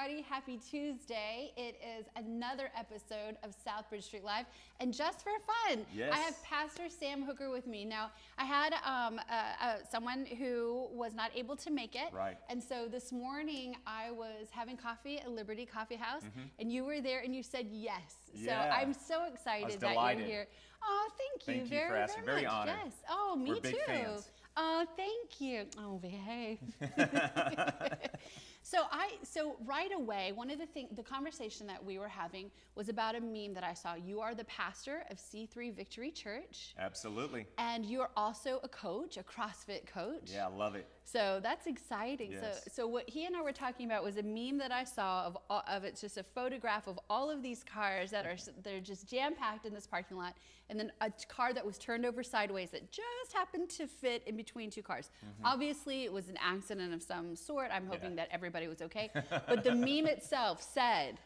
everybody. Happy Tuesday. It is another episode of Southbridge Street Live. And just for fun, Yes. I have Pastor Sam Hooker with me. Now, I had someone who was not able to make it. Right. And so this morning, I was having coffee at Liberty Coffee House, and you were there and you said yes. Yeah. So I'm so excited that delighted. you're here. Oh, thank you Thank you very, for asking. very Very much. honored. Yes. Oh, me We're big too. fans. Oh, thank you. Oh, behave. So right away, one of the conversation that we were having was about a meme that I saw. You are the pastor of C3 Victory Church. Absolutely. And you're also a coach, a CrossFit coach. Yeah, I love it. So that's exciting. Yes. So what he and I were talking about was a meme that I saw of it's just a photograph of all of these cars they're just jam-packed in this parking lot, and then a car that was turned over sideways that just happened to fit in between two cars. Obviously, it was an accident of some sort. I'm hoping that everybody was okay. But the meme itself said,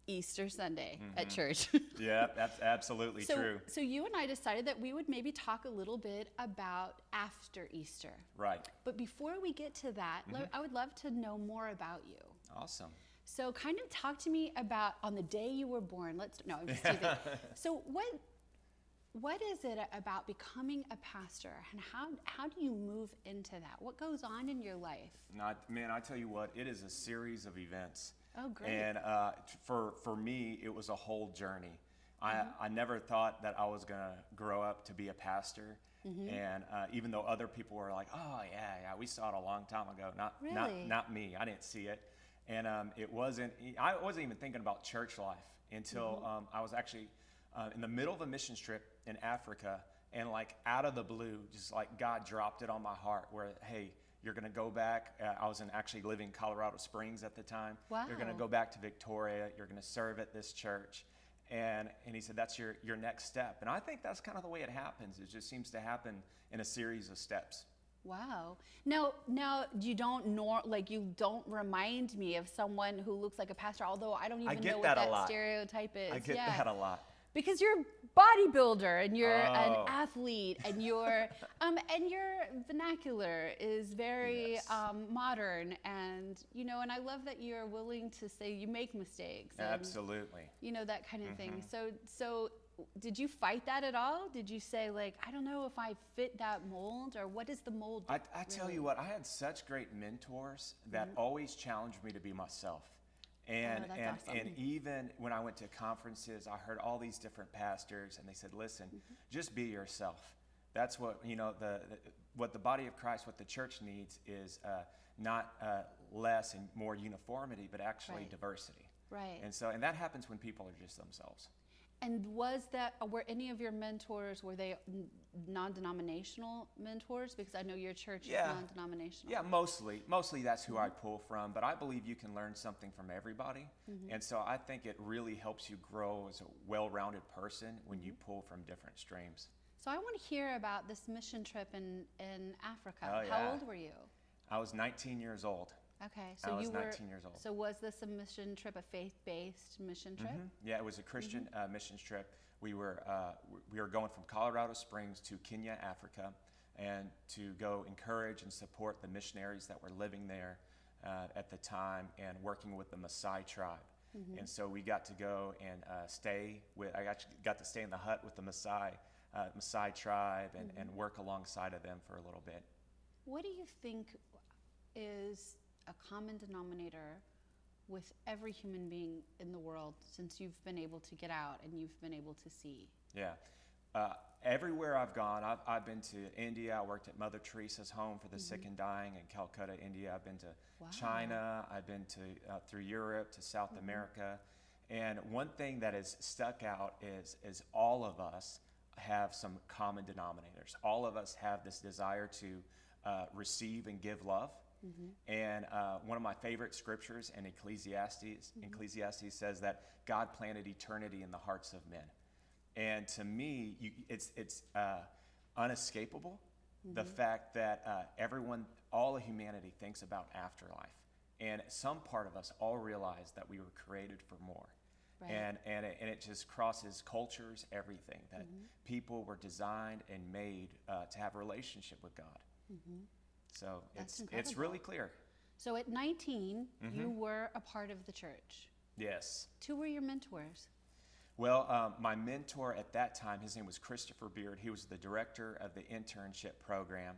Easter Sunday at church. Yeah, that's absolutely true. So you and I decided that we would maybe talk a little bit about after Easter. Right. But before we get to that, I would love to know more about you. Awesome. So kind of talk to me about on the day you were born. I'm just teasing. So what is it about becoming a pastor, and how do you move into that? What goes on in your life? Man, I tell you what, it is a series of events. Oh, great. And for me, it was a whole journey. I never thought that I was going to grow up to be a pastor. And even though other people were like, oh, yeah, we saw it a long time ago. Not me. I didn't see it. And I wasn't even thinking about church life until I was actually in the middle of a mission trip in Africa, and like out of the blue, just like God dropped it on my heart where, hey, you're going to go back. I was actually living in Colorado Springs at the time. Wow. You're going to go back to Victoria. You're going to serve at this church. And he said, that's your next step. And I think that's kind of the way it happens. It just seems to happen in a series of steps. Wow. Now you don't remind me of someone who looks like a pastor, although I don't even know what that stereotype is. I get that a lot. Because you're a bodybuilder and you're an athlete and your vernacular is very modern, and and I love that you're willing to say you make mistakes. And, absolutely. That kind of thing. So did you fight that at all? Did you say like, I don't know if I fit that mold, or what is the mold? I tell you what, I had such great mentors that always challenged me to be myself. And awesome. and even when I went to conferences, I heard all these different pastors, and they said, "Listen, just be yourself." That's what what the body of Christ, what the church needs is not less and more uniformity, but actually diversity. Right. And that happens when people are just themselves. And were any of your mentors, were they non-denominational mentors? Because I know your church is non-denominational. Yeah, mostly that's who I pull from, but I believe you can learn something from everybody. And so I think it really helps you grow as a well-rounded person when you pull from different streams. So I want to hear about this mission trip in Africa. Oh, yeah. How old were you? I was 19 years old. Okay, I was 19 years old. So was this a mission trip, a faith-based mission trip? Yeah, it was a Christian missions trip. We were going from Colorado Springs to Kenya, Africa, and to go encourage and support the missionaries that were living there at the time and working with the Maasai tribe. And so we got to go and I actually got to stay in the hut with the Maasai tribe and work alongside of them for a little bit. What do you think is a common denominator with every human being in the world since you've been able to get out and you've been able to see? Yeah. Everywhere I've gone, I've been to India. I worked at Mother Teresa's home for the sick and dying in Calcutta, India. I've been to China. I've been to through Europe to South America. And one thing that has stuck out is all of us have some common denominators. All of us have this desire to receive and give love. And one of my favorite scriptures in Ecclesiastes says that God planted eternity in the hearts of men. And to me, it's unescapable, the fact that all of humanity thinks about afterlife. And some part of us all realize that we were created for more. Right. And it just crosses cultures, everything, that people were designed and made to have a relationship with God. So it's really clear. So at 19, you were a part of the church. Yes. Who were your mentors? Well, my mentor at that time, his name was Christopher Beard. He was the director of the internship program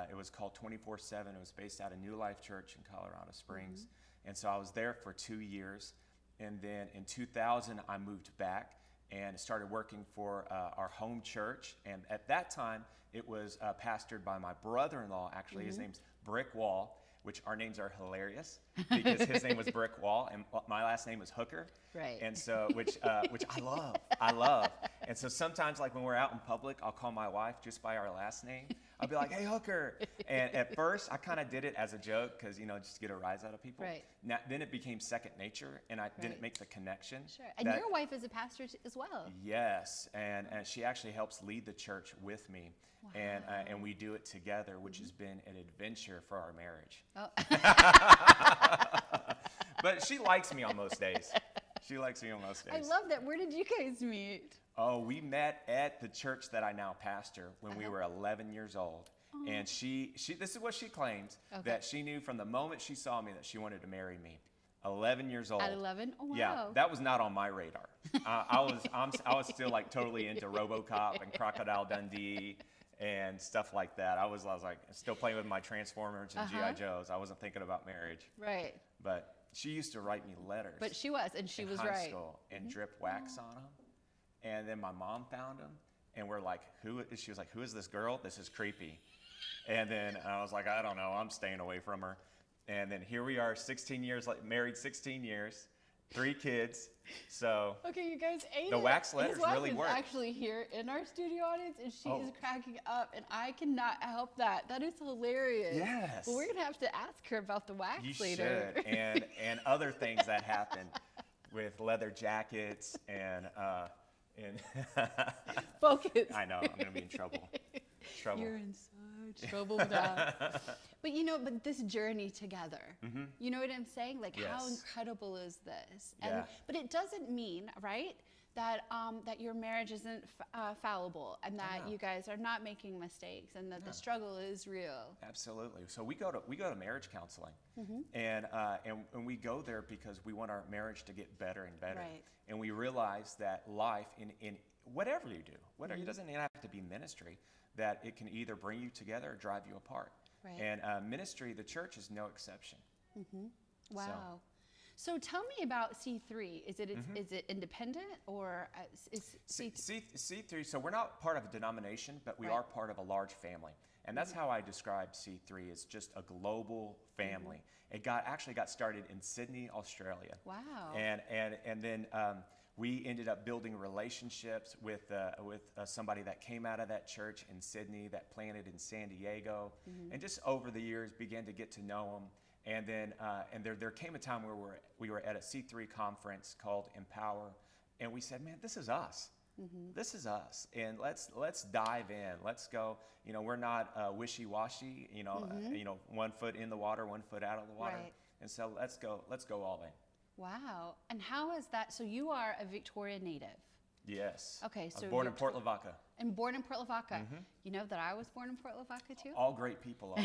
it was called 24/7. It was based out of New Life Church in Colorado Springs. And so I was there for 2 years. And then in 2000, I moved back and started working for our home church. And at that time, it was pastored by my brother-in-law, actually. His name's Brick Wall, which our names are hilarious because his name was Brick Wall and my last name was Hooker. Right. And so, which I love. And so sometimes, like when we're out in public, I'll call my wife just by our last name. I'll be like, "Hey, Hooker." And at first, I kind of did it as a joke because, just to get a rise out of people. Right. Now, then it became second nature, and I didn't Right. make the connection. Sure. And your wife is a pastor as well. Yes, and she actually helps lead the church with me. Wow. And we do it together, which has been an adventure for our marriage. Oh. But she likes me on most days. She likes me on most days. I love that. Where did you guys meet? Oh, we met at the church that I now pastor when we were 11 years old. And she this is what she claims, that she knew from the moment she saw me that she wanted to marry me. 11 years old. At 11? Oh, wow. Yeah, that was not on my radar. I was still like totally into RoboCop and Crocodile Dundee and stuff like that. I was like still playing with my Transformers and G.I. Joes. I wasn't thinking about marriage. Right. But she used to write me letters. But she was, and she in was high right. school and drip wax on them. And then my mom found them, and we're like, she was like, "Who is this girl? This is creepy." And then I was like, "I don't know. I'm staying away from her." And then here we are, 16 years, married 16 years, 3 kids. So Okay, you guys ate the it. wax letters His wife really is work. actually here in our studio audience, and she Oh. is cracking up, and I cannot help that. That is hilarious. Yes. Well, we're gonna have to ask her about the wax you later. should, and other things that happen with leather jackets and Focus. I know I'm gonna be in trouble. You're in such trouble with that. But this journey together, you know what I'm saying? Like, how Yes. incredible is this? Yeah. But it doesn't mean, right, that that your marriage isn't fallible, and that you guys are not making mistakes, and that the struggle is real. Absolutely. So we go to marriage counseling, and we go there because we want our marriage to get better and better. Right. And we realize that life in whatever you do, it doesn't even have to be ministry, that it can either bring you together or drive you apart. Right. And ministry, the church is no exception. Wow. So tell me about C3. Is it independent, or is C3? C3, so we're not part of a denomination, but we Right. are part of a large family. And that's how I describe C3. It's just a global family. It actually got started in Sydney, Australia. Wow. And then we ended up building relationships with somebody that came out of that church in Sydney that planted in San Diego, and just over the years began to get to know them. And then there came a time where we were at a C3 conference called Empower, and we said, "Man, this is us. This is us, and let's dive in. Let's go. We're not wishy-washy. 1 foot in the water, 1 foot out of the water. Right. And so let's go all in." Wow. And how is that? So you are a Victoria native. Yes. Okay, I was so born in Port Lavaca. And born in Port Lavaca. You know that I was born in Port Lavaca too? All great people are.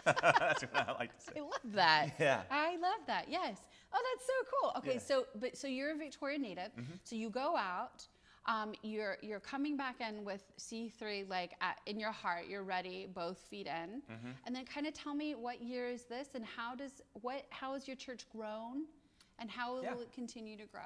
That's what I like to say. I love that. Yeah. I love that. Yes. Oh, that's so cool. Okay, Yeah. so you're a Victoria native. So you go out. You're coming back in with C3, like in your heart. You're ready, both feet in. And then kind of tell me, what year is this, and how has your church grown, and how will it continue to grow?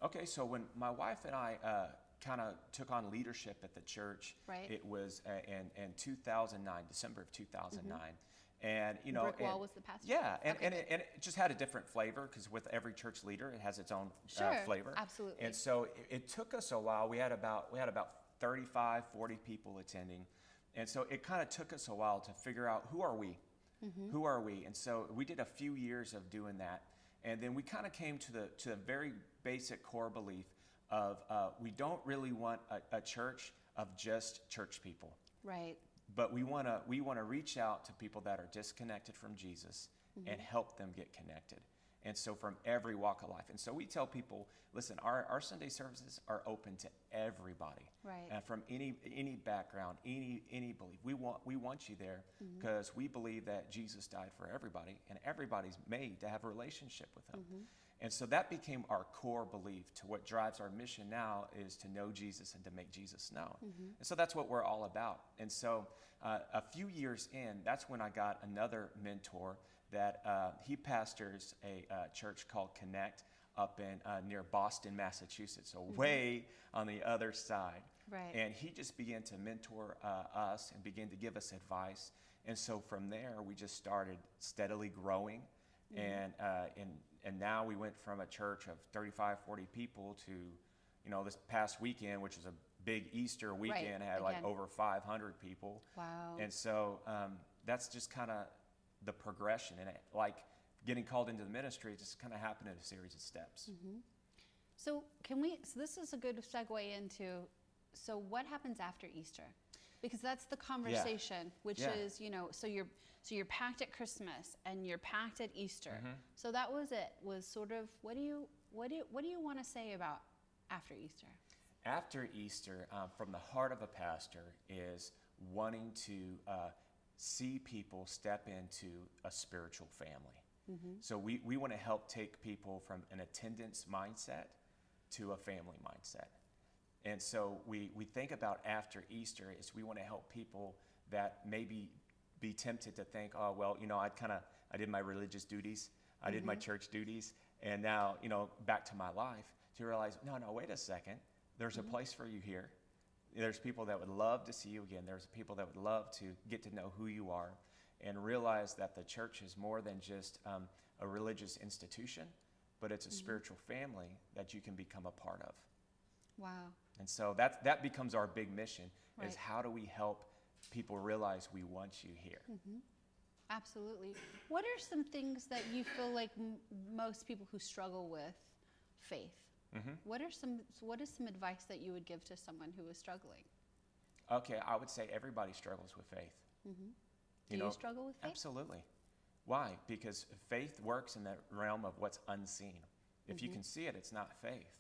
Okay, so when my wife and I kind of took on leadership at the church, Right. it was in 2009, December of 2009. And Brick Wall was the pastor? Yeah, and Okay, it just had a different flavor, because with every church leader, it has its own Sure, flavor. absolutely. And so it took us a while. We had about 35, 40 people attending, and so it kind of took us a while to figure out, who are we? Who are we? And so we did a few years of doing that, and then we kind of came to the very basic core belief of we don't really want a church of just church people. Right. But we want to reach out to people that are disconnected from Jesus and help them get connected. And so from every walk of life. And so we tell people, listen, our Sunday services are open to everybody. Right. And from any background, any belief. We want you there because we believe that Jesus died for everybody and everybody's made to have a relationship with him. And so that became our core belief. To what drives our mission now is to know Jesus and to make Jesus known. And so that's what we're all about. And so a few years in, that's when I got another mentor that he pastors a church called Connect up in near Boston, Massachusetts, so way on the other side. Right. And he just began to mentor us and began to give us advice. And so from there, we just started steadily growing. And now we went from a church of 35, 40 people to, you know, this past weekend, which was a big Easter weekend, had like over 500 people. Wow. And so that's just kind of the progression. And like getting called into the ministry, it just kind of happened in a series of steps. So this is a good segue into, so what happens after Easter? Because that's the conversation, which is, you know, so you're packed at Christmas and you're packed at Easter. So that was it. Was sort of what do you want to say about after Easter? After Easter, from the heart of a pastor, is wanting to see people step into a spiritual family. So we want to help take people from an attendance mindset to a family mindset. And so we think about after Easter is we want to help people that maybe be tempted to think, oh, well, you know, I did my religious duties, I did my church duties, and now, you know, back to my life, to realize, no, wait a second, there's a place for you here. There's people that would love to see you again. There's people that would love to get to know who you are and realize that the church is more than just a religious institution, but it's a spiritual family that you can become a part of. Wow. And so that becomes our big mission, is Right. how do we help people realize we want you here? Absolutely. What are some things that you feel like most people who struggle with faith? What is some advice that you would give to someone who is struggling? Okay, I would say everybody struggles with faith. Do you struggle with faith? Absolutely. Why? Because faith works in the realm of what's unseen. If you can see it, it's not faith.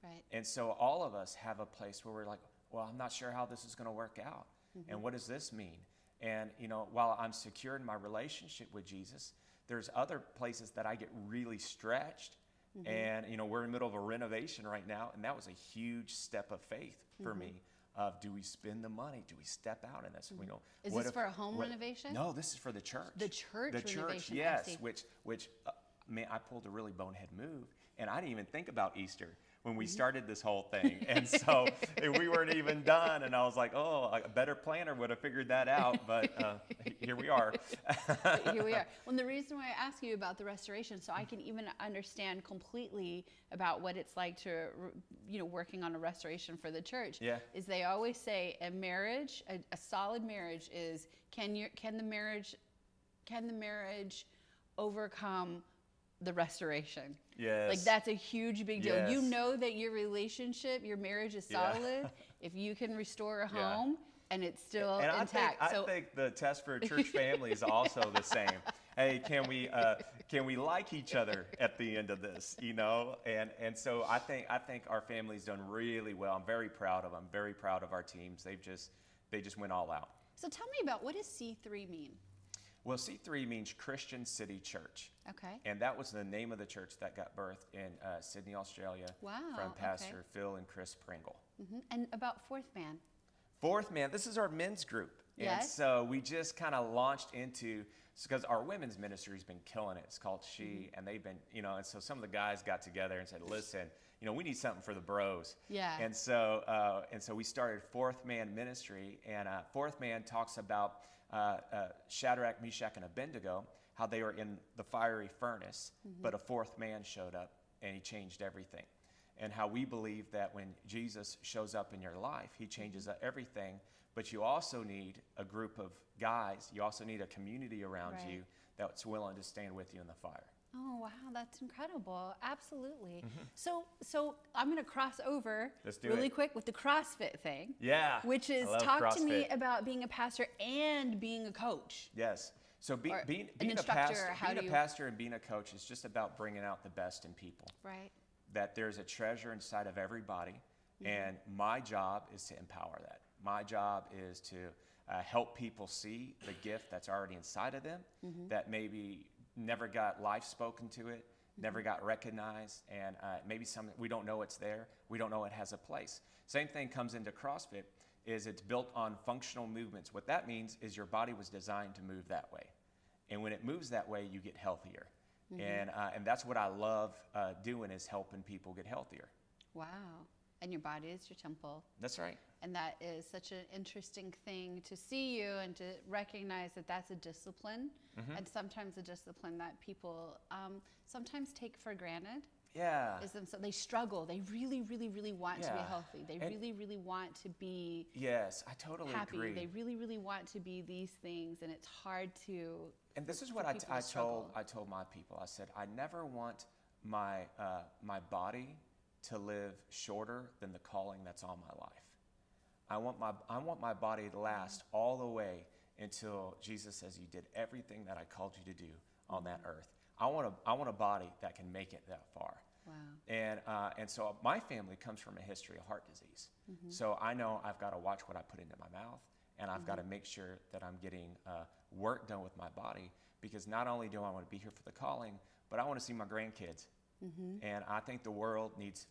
Right. And so all of us have a place where we're like, well, I'm not sure how this is going to work out. And what does this mean? And, you know, while I'm secure in my relationship with Jesus, there's other places that I get really stretched. And, you know, we're in the middle of a renovation right now, and that was a huge step of faith for me. Do we spend the money? Do we step out in this? You know, Is this for a home renovation? No, this is for the church. The church renovation, I yes. see. Which man, I pulled a really bonehead move, and I didn't even think about Easter when we started this whole thing. And so we weren't even done, and I was like, oh, a better planner would have figured that out, but here we are. Here we are. Well, the reason why I ask you about the restoration, so I can even understand completely about what it's like to, you know, working on a restoration for the church, is they always say a marriage, a solid marriage is, can the marriage overcome the restoration? Yes. Like that's a huge big deal. Yes. You know that your relationship, your marriage is solid if you can restore a home and it's still intact. I think the test for a church family is also the same. Hey, can we like each other at the end of this? You know, and so I think our family's done really well. I'm very proud of them. Very proud of our teams. They just went all out. So tell me about, what does C3 mean? Well, C3 means Christian City Church. Okay. And that was the name of the church that got birthed in Sydney, Australia, from Pastor Phil and Chris Pringle. And about Fourth Man? Fourth Man, this is our men's group. Yes. And so we just kind of launched into, because our women's ministry's been killing it. It's called She, and they've been, you know, and so some of the guys got together and said, listen, you know, we need something for the bros. Yeah. And so we started Fourth Man Ministry, and Fourth Man talks about Shadrach, Meshach, and Abednego, how they were in the fiery furnace, but a fourth man showed up and he changed everything. And how we believe that when Jesus shows up in your life, he changes everything, but you also need a group of guys, you also need a community around you that's willing to stand with you in the fire. Oh, wow, that's incredible. Absolutely. So I'm going to cross over really quick with the CrossFit thing. Yeah. Which is, talk to me about being a pastor and being a coach. Yes. So Or being an a instructor, pastor, or how being do a you- pastor and being a coach is just about bringing out the best in people. Right. That there's a treasure inside of everybody, and my job is to empower that. My job is to help people see the gift that's already inside of them, that maybe never got life spoken to it, never got recognized, and maybe we don't know it's there. We don't know it has a place. Same thing comes into CrossFit. Is it's built on functional movements. What that means is your body was designed to move that way. And when it moves that way, you get healthier. And that's what I love doing, is helping people get healthier. Wow. And your body is your temple. That's right. And that is such an interesting thing to see you and to recognize that that's a discipline. And sometimes a discipline that people sometimes take for granted. Yeah. So they struggle. They really, really, really want to be Yeah. healthy. They And- really, really want to be Yes, I totally happy. agree. They really, really want to be these things, and it's hard to. And this is for what I people to struggle. told my people. I said, I never want my my body to live shorter than the calling that's on my life. I want my body to last all the way until Jesus says, you did everything that I called you to do on that earth. I want a body that can make it that far. Wow. And so my family comes from a history of heart disease. So I know I've got to watch what I put into my mouth, and I've got to make sure that I'm getting work done with my body, because not only do I want to be here for the calling, but I want to see my grandkids. And I think the world needs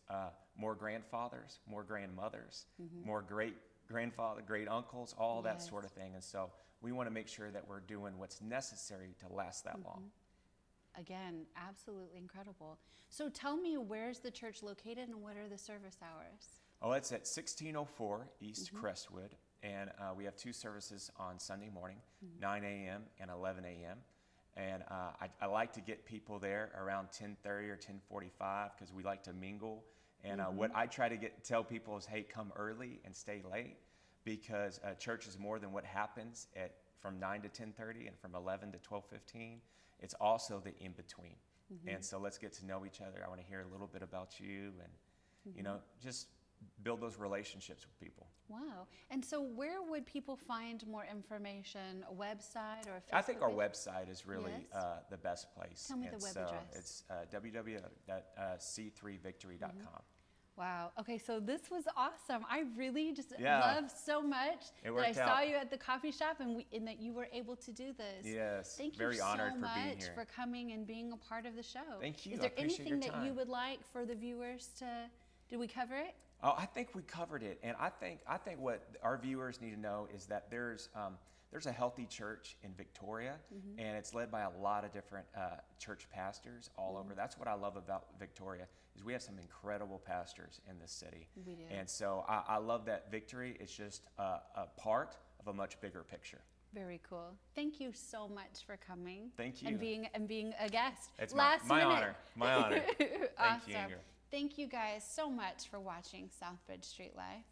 more grandfathers, more grandmothers, more great grandfather, great uncles, all that sort of thing. And so we want to make sure that we're doing what's necessary to last that long. Again, absolutely incredible. So tell me, where's the church located and what are the service hours? Oh, it's at 1604 East Crestwood, and we have two services on Sunday morning, 9 a.m. and 11 a.m. And I like to get people there around 10:30 or 10:45 because we like to mingle. And what I try to tell people is, hey, come early and stay late, because church is more than what happens from 9 to 10:30 and from 11 to 12:15. It's also the in between. And so let's get to know each other. I want to hear a little bit about you, and just build those relationships with people. Wow. And so where would people find more information? A website or a Facebook I think our page? website is really Yes. the best place. Tell me the And web so address. It's www.c3victory.com. Wow. Okay, so this was awesome. I really just Yeah. love so much It that I worked saw out. you at the coffee shop and that you were able to do this. Yes, Thank you very so honored for much being here. for coming and being a part of the show. Thank you. Is I there appreciate anything your that you time. would like for the viewers to? Did we cover it? Oh, I think we covered it, and I think what our viewers need to know is that there's a healthy church in Victoria, and it's led by a lot of different church pastors all over. That's what I love about Victoria, is we have some incredible pastors in this city. We do. And so I love that Victory is just a part of a much bigger picture. Very cool. Thank you so much for coming. Thank you. And being a guest. It's Last my minute. honor. My honor. Thank Awesome. you, Ingrid. Thank you guys so much for watching Southbridge Street Life.